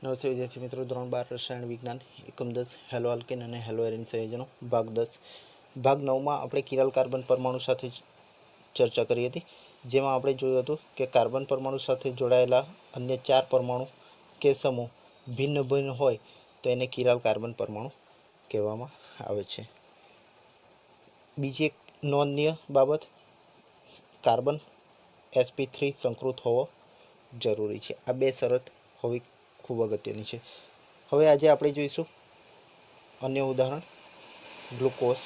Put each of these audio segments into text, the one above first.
નમસ્તે વિદ્યાર્થી મિત્રો, ધોરણ 12 રસાયણ વિજ્ઞાન એકમ 10 હેલો આલ્કેન અને હેલો એરિન સંયોજનો ભાગ 10 ભાગ 9માં આપણે કિરાલ કાર્બન પરમાણુ સાથે ચર્ચા કરી હતી, જેમાં આપણે જોયું હતું કે કાર્બન પરમાણુ સાથે જોડાયેલા અન્ય 4 પરમાણુ કે સમૂહ ભિન્ન ભિન્ન હોય તો એને કિરાલ કાર્બન પરમાણુ કહેવામાં આવે છે. બીજી એક નોંધનીય બાબત, કાર્બન sp3 સંકૃત હોવો જરૂરી છે. આ બે શરત હોવી ખૂબ અગત્યની છે. હવે આજે આપણે જોઈશું અન્ય ઉદાહરણ, ગ્લુકોઝ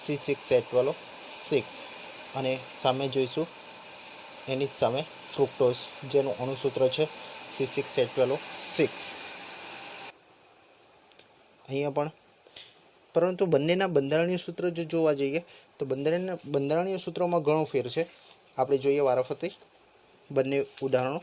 C6H12O6 અને સામે જોઈશું એની જ સામે ફ્રુક્ટોઝ, જેનું અણુસૂત્ર છે C6H12O6. અહીંયા પણ પરંતુ બંનેના બંધારણીય સૂત્ર જો જોવા જઈએ તો બંધારણીય સૂત્રોમાં ઘણો ફેર છે. આપણે જોઈએ વારાફરતી બંને ઉદાહરણો.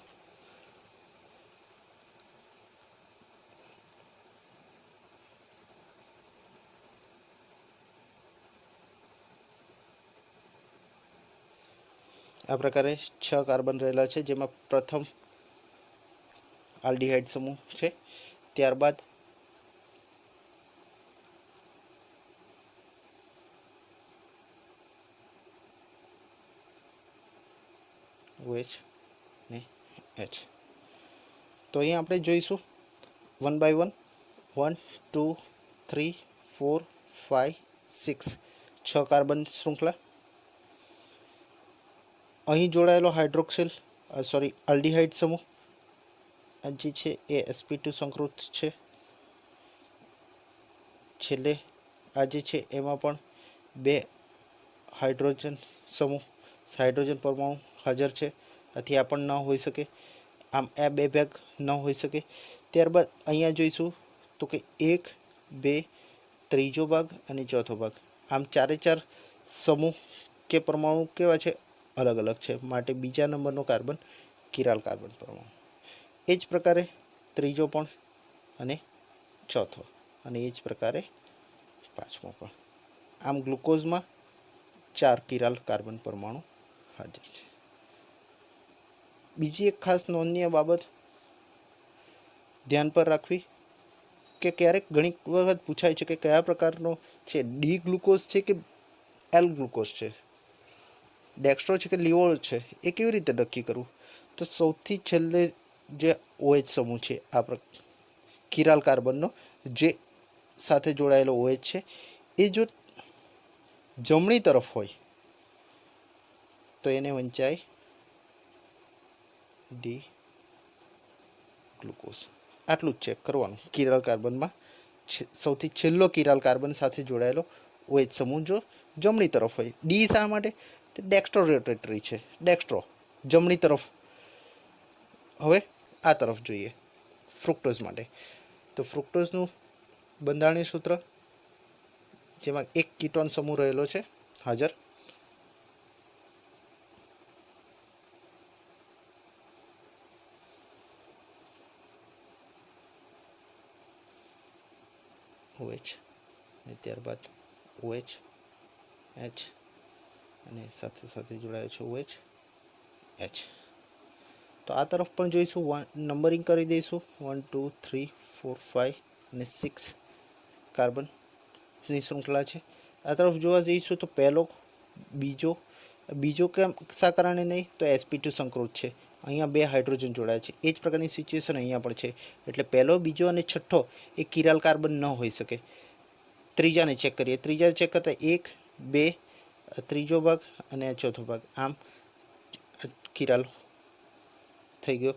આ પ્રકારે 6 કાર્બન રહેલા છે, જેમાં પ્રથમ આલ્ડીહાઇડ સમૂહ છે, ત્યારબાદ OH ને H. તો અહીંયા આપણે જોઈશું 1 by 1 1 2 3 4 5 6 6 કાર્બન શૃંખલા. અહીં જોડાયેલો હાઇડ્રોક્સિલ આલ્ડીહાઇડ સમૂહ આ જે છે એ sp2 સંકૃત છે. છેલ્લે આ જે છે એમાં પણ બે હાઇડ્રોજન પરમાણુ હાજર છે, આથી આ પણ ન હોઈ શકે. આમ આ બે ભાગ ન હોઈ શકે. ત્યારબાદ અહીંયા જોઈશું તો કે 1 2 ત્રીજો ભાગ અને ચોથો ભાગ. આમ ચારે ચાર સમૂહ કે પરમાણુ કેવા છે? અલગ અલગ છે, માટે બીજા નંબરનો કાર્બન કિરાલ કાર્બન પરમાણુ. એ જ પ્રકારે ત્રીજો પણ અને ચોથો, અને એ જ પ્રકારે પાંચમો પણ. આમ ગ્લુકોઝમાં 4 કિરાલ કાર્બન પરમાણુ હાજર છે. બીજી એક ખાસ નોંધનીય બાબત ધ્યાન પર રાખવી કે ક્યારેક ઘણી વખત પૂછાય છે કે કયા પ્રકારનો છે, ડી ગ્લુકોઝ છે કે એલ ગ્લુકોઝ છે, ડેક્સ્ટ્રો છે કે લીવોર છે, એ કેવી રીતે નક્કી કરવું? તો સૌથી છેલ્લે જે OH સમૂહ છે આ કિરાલ કાર્બનનો જે સાથે જોડાયેલો OH છે, એ જો જમણી તરફ હોય તો એને વંચાય ડી ગ્લુકોઝ. આટલું જ ચેક કરવાનું. કિરાલ કાર્બનમાં સૌથી છેલ્લો કિરાલ કાર્બન સાથે જોડાયેલો OH સમૂહ જો જમણી તરફ હોય. ડી શા માટે? તે ડેક્સ્ટ્રો રોટેટરી છે, ડેક્સ્ટ્રો જમણી તરફ. હવે આ તરફ જોઈએ ફ્રુક્ટોઝ માટે. તો ફ્રુક્ટોઝનું બંધારણીય સૂત્ર, જેમાં એક કીટોન સમૂહ રહેલો છે હાજર. OH અને ત્યારબાદ OH H અને સાથે સાથે જોડાયો છે OH H. તો આ તરફ પણ જોઈશું, નંબરિંગ કરી દઈશું 1 2 3 4 5 અને 6 કાર્બનની શૃંખલા છે. આ તરફ જોવા જઈશું તો પહેલો બીજો કેમ શા કારણે નહીં? તો sp2 સંકૃત છે, અહીંયા બે હાઇડ્રોજન જોડાયા છે. એ જ પ્રકારની સિચ્યુએશન અહીંયા પણ છે, એટલે પહેલો, બીજો અને છઠ્ઠો એ કિરાલ કાર્બન ન હોઈ શકે. ત્રીજાને ચેક કરીએ. ત્રીજા ચેક કરતા 1 2 ત્રીજો ભાગ અને ચોથો ભાગ, આમ કિરાલ થઈ ગયો.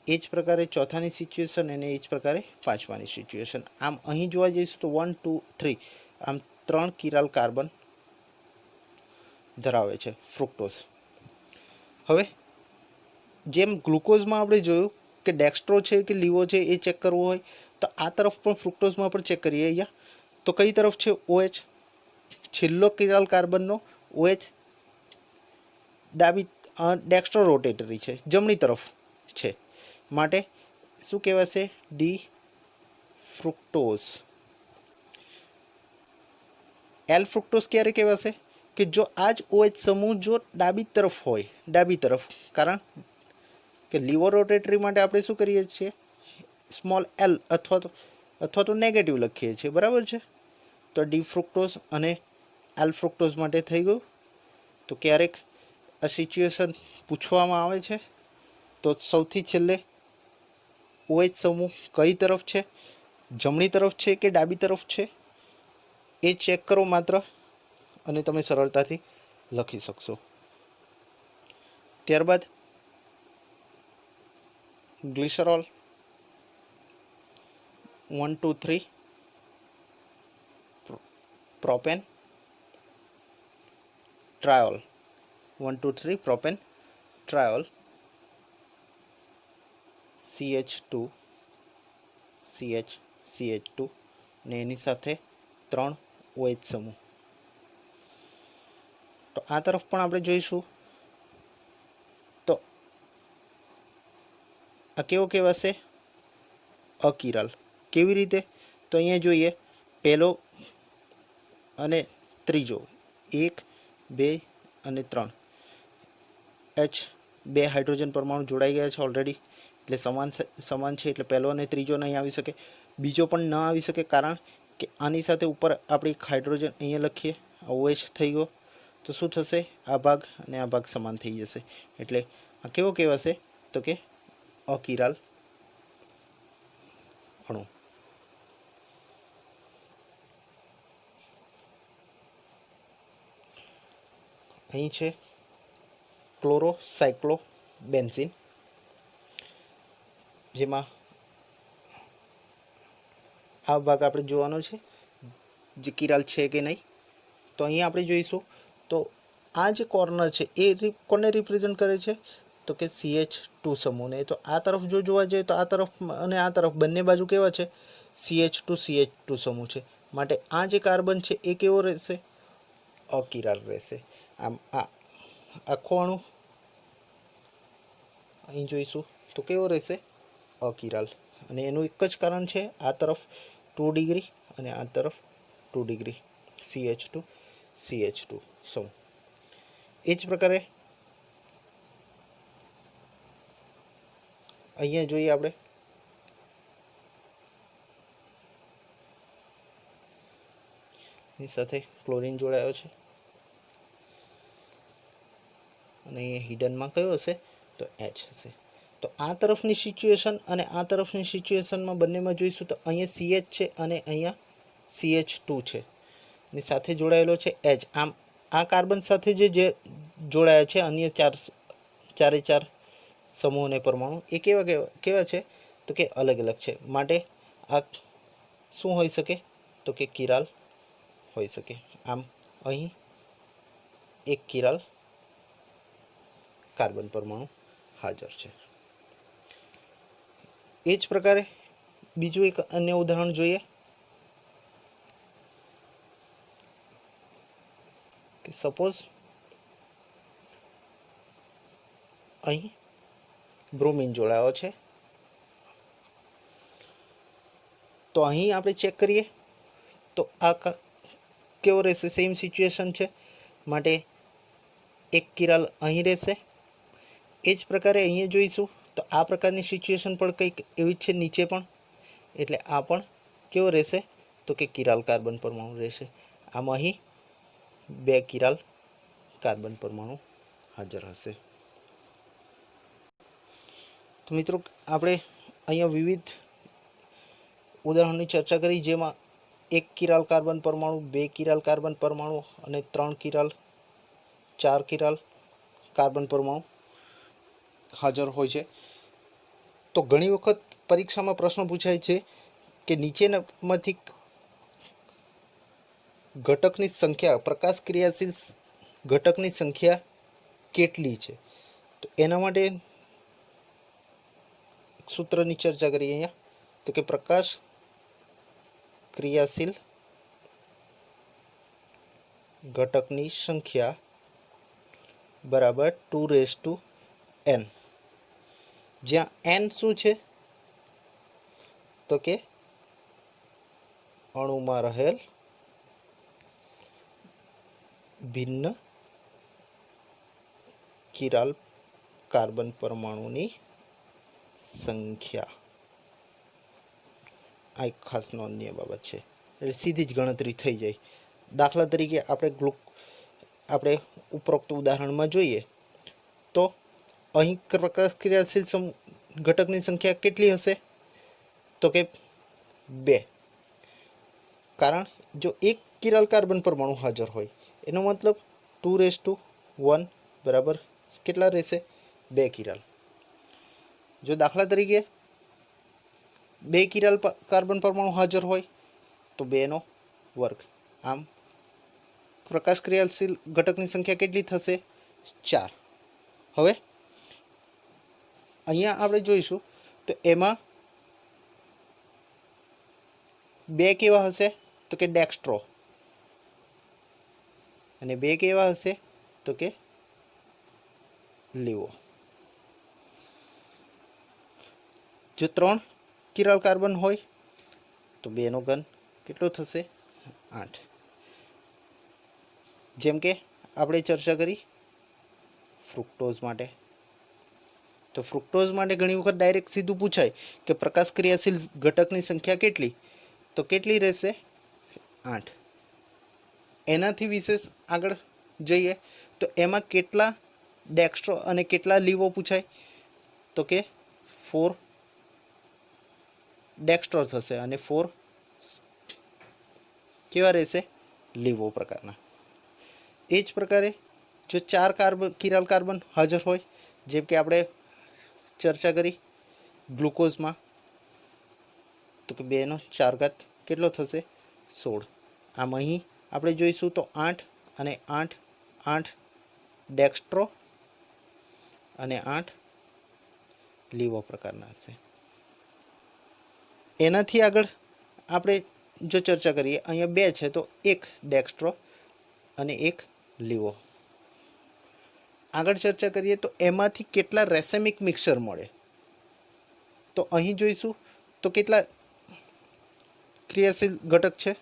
એ જ પ્રકારે ચોથાની સિચ્યુએશન અને એ જ પ્રકારે પાંચમાની સિચ્યુએશન. આમ અહીં જોવા જઈશું તો 1 2 3 આમ 3 કિરાલ કાર્બન ધરાવે છે ફ્રુક્ટોઝ. હવે જેમ ગ્લુકોઝમાં આપણે જોયું કે ડેક્સ્ટ્રો છે કે લીવો છે એ ચેક કરવું હોય, તો આ તરફ પણ ફ્રુક્ટોઝમાં પણ ચેક કરીએ. અહીંયા તો કઈ તરફ છે? OH છેલ્લો કિરાલ કાર્બનનો OH ડાબી ડેક્સ્ટ્રો રોટેટરી છે, જમણી તરફ છે, માટે શું કહેવાશે? D fructose. એલ ફ્રુક્ટોઝ ક્યારે કહેવાશે? કે જો આ જ OH સમૂહ જો ડાબી તરફ હોય, ડાબી તરફ, કારણ કે લીવર રોટેટરી માટે આપણે શું કરીએ છીએ? સ્મોલ એલ અથવા તો નેગેટિવ લખીએ છીએ, બરાબર છે. તો ડી ફ્રુક્ટોઝ અને એલ ફ્રુક્ટોઝ માટે થઈ ગયું. તો ક્યારેક આ સિચ્યુએશન પૂછવામાં આવે છે તો સૌથી છેલ્લે OH સમૂહ કઈ તરફ છે, જમણી તરફ છે કે ડાબી તરફ છે એ ચેક કરો માત્ર, અને તમે સરળતાથી લખી શકશો. ત્યારબાદ ગ્લિસરોલ 1 2 3, પ્રોપેન ટ્રાયોલ 1 2 3, પ્રોપેન ટ્રાયોલ, CH2 ને એની સાથે 3 OH સમૂહ. તો આ તરફ પણ આપણે જોઈશું તો આ કેવો કહેવાશે? અકિરાલ. કેવી રીતે? તો અહીંયા જોઈએ, પહેલો અને ત્રીજો, 1 2 અને 3 H 2 હાઇડ્રોજન પરમાણુ જોડાઈ ગયા છે ઓલરેડી, એટલે સમાન છે. એટલે પહેલો અને ત્રીજો નહીં આવી શકે, બીજો પણ ન આવી શકે, કારણ કે આની સાથે ઉપર આપણે એક હાઇડ્રોજન અહીંયા લખીએ, આ OH થઈ ગયો. તો શું થશે? આ ભાગ અને આ ભાગ સમાન થઈ જશે. એટલે આ કેવો કહેવાશે? તો કે અકિરાલ અણુ. અહીં છે ક્લોરોસાયક્લોબેન્ઝીન, જેમાં આ ભાગ આપણે જોવાનો છે જે કિરાલ છે કે નહીં. તો અહીં આપણે જોઈશું તો આ જે કોર્નર છે એ કોને રિપ્રેઝન્ટ કરે છે? તો કે CH2 સમૂહને. તો આ તરફ જો જોવા જઈએ તો આ તરફ અને આ તરફ બંને બાજુ કેવા છે? CH2 સમૂહ છે. માટે આ જે કાર્બન છે એ કેવો રહેશે? અકિરાલ રહેશે. આમ આ આખો અણુ અહીં જોઈશું તો કેવો રહેશે? અકિરાલ. અને એનું એક જ કારણ છે, આ તરફ 2 ડિગ્રી અને આ તરફ 2 ડિગ્રી, CH2 સમૂહ. એ જ પ્રકારે અહીંયા જોઈએ આપણે એની સાથે ક્લોરીન જોડાયો છે, અને અહીંયા હિડનમાં કયો હશે? તો H હશે. તો આ તરફની સિચ્યુએશન અને આ તરફની સિચ્યુએશનમાં બંનેમાં જોઈશું તો અહીંયા CH છે અને અહીંયા CH2 છે, ની સાથે જોડાયેલો છે H. આમ આ કાર્બન સાથે જે જોડાયા છે અન્ય ચારે ચાર સમૂહ અને પરમાણુ એ કેવા છે? તો કે અલગ અલગ છે. માટે આ શું હોઈ શકે? તો કે કિરાલ હોઈ શકે. આમ અહીં એક કિરાલ કાર્બન પરમાણુ હાજર છે. એ જ પ્રકારે બીજું એક અન્ય ઉદાહરણ જોઈએ કે સપોઝ અહીં બ્રોમિન જોડાયો છે. તો અહીં આપણે ચેક કરીએ તો આ કેવો રહેશે? સેમ સિચ્યુએશન છે, માટે એક કિરાલ અહીં રહેશે. એ જ પ્રકારે અહીંયા જોઈશું તો આ પ્રકારની સિચ્યુએશન પણ કંઈક એવી જ છે નીચે પણ, એટલે આ પણ કેવો રહેશે? તો કે કિરાલ કાર્બન પરમાણુ રહેશે. આમ અહીં 2 કિરાલ કાર્બન પરમાણુ હાજર હશે. તો મિત્રો, આપણે અહીંયા વિવિધ ઉદાહરણની ચર્ચા કરી, જેમાં 1 કિરાલ કાર્બન પરમાણુ, 2 કિરાલ કાર્બન પરમાણુ અને 3 કિરાલ, 4 કિરાલ કાર્બન પરમાણુ હાજર હોય છે. તો ઘણી વખત પરીક્ષામાં પ્રશ્ન પૂછાય છે કે નીચેનામાંથી ઘટકની સંખ્યા, પ્રકાશ ક્રિયાશીલ ઘટકની સંખ્યા કેટલી છે? તો એના માટે સૂત્રની ચર્ચા કરીએ અહીંયા. તો કે પ્રકાશ ક્રિયાશીલ ઘટકની સંખ્યા બરાબર 2n, જ્યાં n શું છે? તો કે અણુમાં રહેલ ભિન્ન કિરાલ કાર્બન પરમાણુની સંખ્યા. આ એક ખાસ નોંધનીય બાબત છે, એટલે સીધી જ ગણતરી થઈ જાય. દાખલા તરીકે આપણે ઉપરોક્ત ઉદાહરણમાં જોઈએ તો અહીં પ્રકાશ ક્રિયાશીલ ઘટકની સંખ્યા કેટલી હશે? તો કે 2. કારણ જો એક કિરાલ કાર્બન પરમાણુ હાજર હોય એનો મતલબ 2⁻1 બરાબર કેટલા રહેશે? 2 કિરાલ. જો દાખલા તરીકે 2 કિરાલ કાર્બન પરમાણુ હાજર હોય તો 2નો વર્ગ. આમ પ્રકાશ ક્રિયાશીલ ઘટકની સંખ્યા કેટલી થશે? 4. હવે અહીંયા આપણે જોઈશું તો એમાં 2 કેવા હશે? તો કે ડેક્સ્ટ્રો, અને 2 કેવા હશે? તો કે લીવો. જો 3 કિરાલ કાર્બન હોય તો 2નો ઘન કેટલો થશે? 8. જેમ કે આપણે ચર્ચા કરી ફ્રુક્ટોઝ માટે, તો ફ્રુક્ટોઝ માટે ઘણી વખત ડાયરેક્ટ સીધું પૂછાય કે પ્રકાશ ક્રિયાશીલ ઘટકની સંખ્યા કેટલી? તો કેટલી રહેશે? 8. એનાથી વિશેષ આગળ જઈએ તો એમાં કેટલા ડેક્સ્ટ્રો અને કેટલા લીવો પૂછાય? તો કે 4 ડેક્સ્ટ્રો થશે અને 4 કેવા રહેશે? લીવો પ્રકારના. એ જ પ્રકારે જો 4 કિરાલ કાર્બન હાજર હોય, જેમ કે આપણે ચર્ચા કરી ગ્લુકોઝમાં, તો કે 2⁴ કેટલો થશે? 16. આમ અહીં આપણે જોઈશું તો 8 અને 8 8 ડેક્સ્ટ્રો અને 8 લીવો પ્રકારના હશે. એનાથી આગળ આપણે જો ચર્ચા કરીએ, અહીંયા 2 છે તો 1 ડેક્સ્ટ્રો અને 1 લીવો. આગળ ચર્ચા કરીએ તો એમાંથી કેટલા રેસેમિક મિક્સર મળે? તો અહીં જોઈશું તો કેટલા ક્રિયાશીલ ઘટક છે?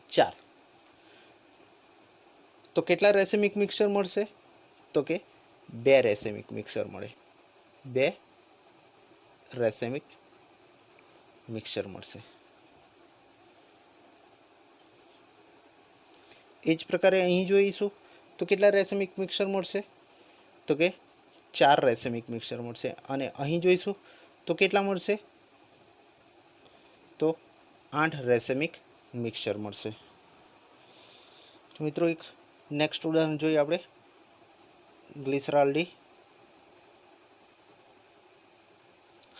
4. તો કેટલા રેસેમિક મિક્સર મળશે? તો કે 2 રેસેમિક મિક્સર મળે. 2 રેસેમિક મિક્સર મળશે. એ જ પ્રકારે અહીં જોઈશું તો કેટલા રેસેમિક મિક્સર મળશે? તો કે 4 રેસેમિક મિક્સર મળશે. અને અહીં જોઈશું તો કેટલા મળશે? તો 8 રેસેમિક મિક્સર મળશે. તો મિત્રો એક નેક્સ્ટ ઉદાહરણ જોઈએ આપણે ગ્લિસરાલ્ડી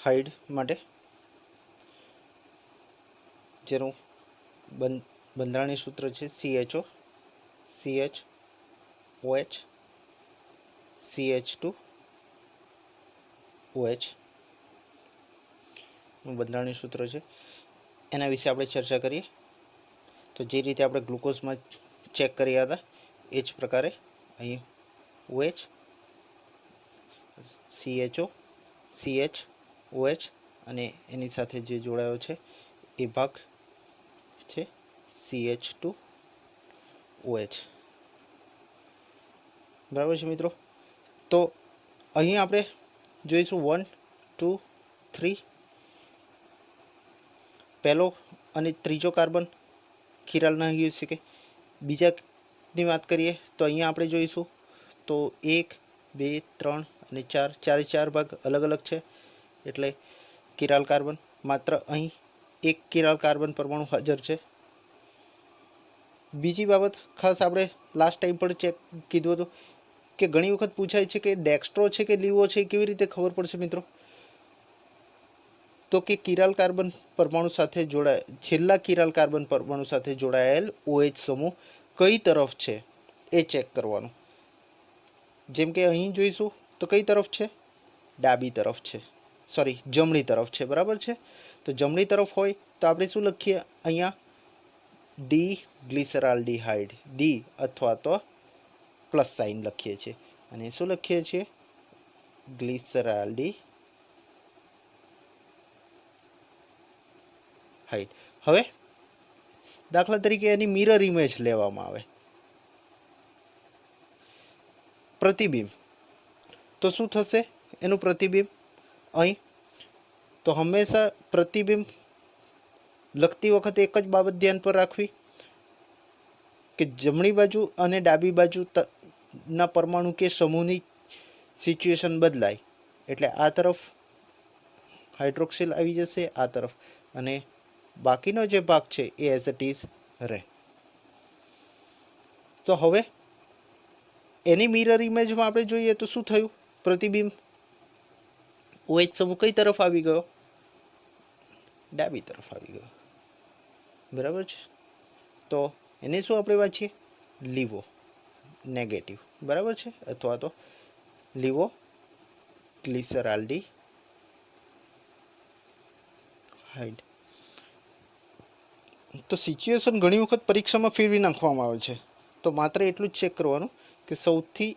હાઇડ માટે, જેનું બંધારણીય સૂત્ર છે CHO CHOH CH2OH બંધારણીય સૂત્ર છે. એના વિશે આપણે ચર્ચા કરીએ તો જે રીતે આપણે ગ્લુકોઝમાં ચેક કર્યા હતા એ જ પ્રકારે અહીં OH CHO CHOH અને એની સાથે જે જોડાયો છે એ ભાગ છે CH2OH. બરાબર છે મિત્રો. તો અહીં આપણે જોઈશું 1 2 3 પહેલો અને ત્રીજો કાર્બન કિરાલના હોઈ શકે. બીજાની વાત કરીએ તો અહીંયા આપણે જોઈશું તો 1 2 3 અને 4 4 ભાગ અલગ અલગ છે, એટલે કિરાલ કાર્બન માત્ર અહીં 1 કિરાલ કાર્બન પરમાણુ હાજર છે. બીજી બાબત ખાસ આપણે લાસ્ટ ટાઈમ પર ચેક કીધું હતું કે ઘણી વખત પૂછાય છે કે ડેક્સ્ટ્રો છે કે લીવો છે, કેવી રીતે ખબર પડશે મિત્રો? તો કે કિરાલ કાર્બન પરમાણુ સાથે છેલ્લા કિરાલ કાર્બન પરમાણુ સાથે જોડાયેલ OH સમૂહ કઈ તરફ છે એ ચેક કરવાનું. જેમ કે અહીં જોઈશું તો કઈ તરફ છે? ડાબી તરફ છે, સોરી જમણી તરફ છે. બરાબર છે. તો જમણી તરફ હોય તો આપણે શું લખીએ અહીંયા? ડી ગ્લિસરાલ્ડીહાઇડ, ડી અથવા તો પ્લસ સાઇન લખીએ છીએ. અને શું લખીએ છીએ? ગ્લિસરાલ્ડીહાઇડ. હવે દાખલા તરીકે એની મિરર ઇમેજ લેવામાં આવે, પ્રતિબિંબ, તો શું થશે એનું પ્રતિબિંબ અહીં? તો હંમેશા પ્રતિબિંબ લખતી વખતે એક જ બાબત ધ્યાન પર રાખવી કે જમણી બાજુ અને ડાબી બાજુ ના પરમાણુ કે સમૂહની સિચ્યુએશન બદલાય એટલે આ તરફ હાઇડ્રોક્સિલ આવી જશે, આ તરફ, અને બાકીનો જે ભાગ છે એ એઝ ઇટ ઇઝ રહે. તો હવે એની મિરર ઇમેજમાં આપણે જોઈએ તો શું થયું? પ્રતિબિંબ OH સમૂહ કઈ તરફ આવી ગયો? ડાબી તરફ આવી ગયો. બરાબર છે. તો એને શું આપણે વાંચીએ? Livo negative. બરાબર છે, અથવા તો લીવો ગ્લિસરાલ્ડી હાઇડ. તો સિચ્યુએશન ઘણી વખત પરીક્ષામાં ફેરવી નાખવામાં આવે છે. તો માત્ર એટલું જ ચેક કરવાનું કે સૌથી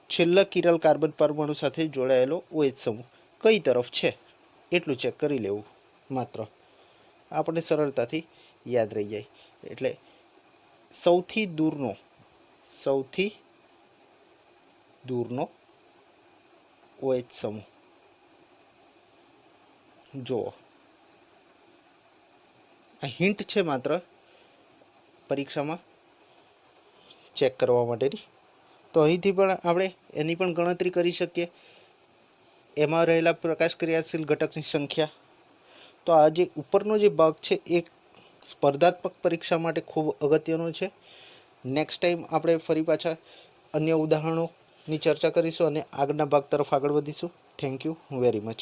છેલ્લા કિરલ કાર્બન પરમાણુ સાથે જોડાયેલો OH સમૂહ કઈ તરફ છે એટલું ચેક કરી લેવું. માત્ર આપણને સરળતાથી યાદ રહી જાય. એટલે સૌથી દૂરનો OH સમૂહ જુઓ. આ હિન્ટ છે માત્ર પરીક્ષામાં ચેક કરવા માટેની. તો અહીંથી પણ આપણે એની પણ ગણતરી કરી શકીએ, એમાં રહેલા પ્રકાશ ક્રિયાશીલ ઘટકની સંખ્યા. તો આ જે ઉપરનો જે ભાગ છે એ સ્પર્ધાત્મક પરીક્ષા માટે ખૂબ અગત્યનો છે. નેક્સ્ટ ટાઈમ આપણે ફરી પાછા અન્ય ઉદાહરણોની ચર્ચા કરીશું અને આગળના ભાગ તરફ આગળ વધીશું. Thank you very much.